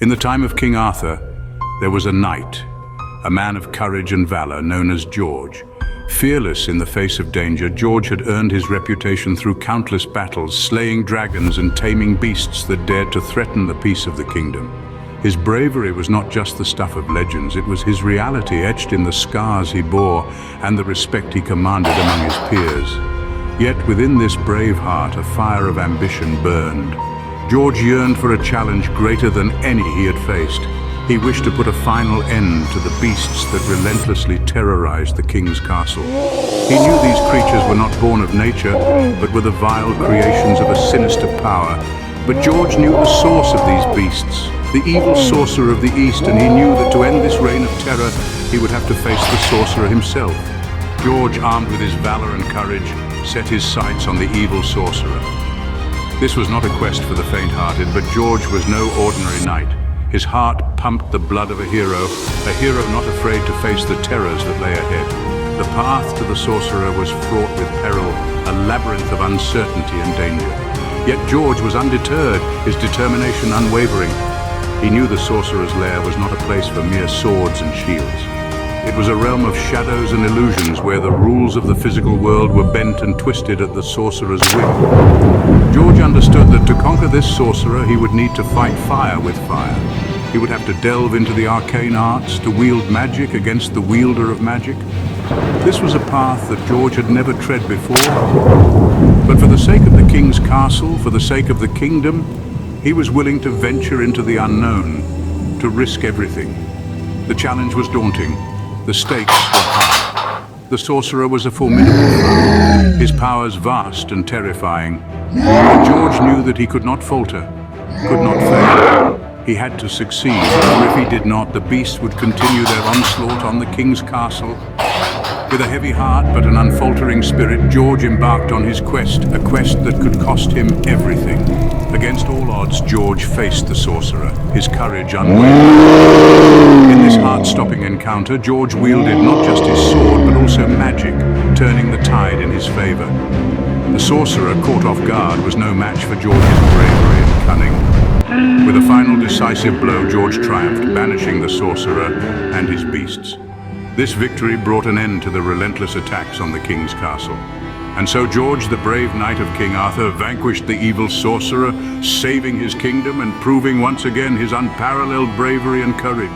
In the time of King Arthur, there was a knight, a man of courage and valor known as George. Fearless in the face of danger, George had earned his reputation through countless battles, slaying dragons and taming beasts that dared to threaten the peace of the kingdom. His bravery was not just the stuff of legends, it was his reality etched in the scars he bore and the respect he commanded among his peers. Yet within this brave heart, a fire of ambition burned. George yearned for a challenge greater than any he had faced. He wished to put a final end to the beasts that relentlessly terrorized the king's castle. He knew these creatures were not born of nature, but were the vile creations of a sinister power. But George knew the source of these beasts, the evil sorcerer of the East, and he knew that to end this reign of terror, he would have to face the sorcerer himself. George, armed with his valor and courage, set his sights on the evil sorcerer. This was not a quest for the faint-hearted, but George was no ordinary knight. His heart pumped the blood of a hero not afraid to face the terrors that lay ahead. The path to the sorcerer was fraught with peril, a labyrinth of uncertainty and danger. Yet George was undeterred, his determination unwavering. He knew the sorcerer's lair was not a place for mere swords and shields. It was a realm of shadows and illusions where the rules of the physical world were bent and twisted at the sorcerer's whim. George understood that to conquer this sorcerer, he would need to fight fire with fire. He would have to delve into the arcane arts, to wield magic against the wielder of magic. This was a path that George had never tread before. But for the sake of the king's castle, for the sake of the kingdom, he was willing to venture into the unknown, to risk everything. The challenge was daunting. The stakes were high. The sorcerer was a formidable foe, his powers vast and terrifying. But George knew that he could not falter, could not fail. He had to succeed, or if he did not, the beasts would continue their onslaught on the king's castle. With a heavy heart but an unfaltering spirit, George embarked on his quest, a quest that could cost him everything. Against all odds, George faced the sorcerer, his courage unwavering. In this heart-stopping encounter, George wielded not just his sword, but also magic, turning the tide in his favor. The sorcerer, caught off guard, was no match for George's bravery and cunning. With a final decisive blow, George triumphed, banishing the sorcerer and his beasts. This victory brought an end to the relentless attacks on the king's castle. And so George, the brave knight of King Arthur, vanquished the evil sorcerer, saving his kingdom and proving once again his unparalleled bravery and courage.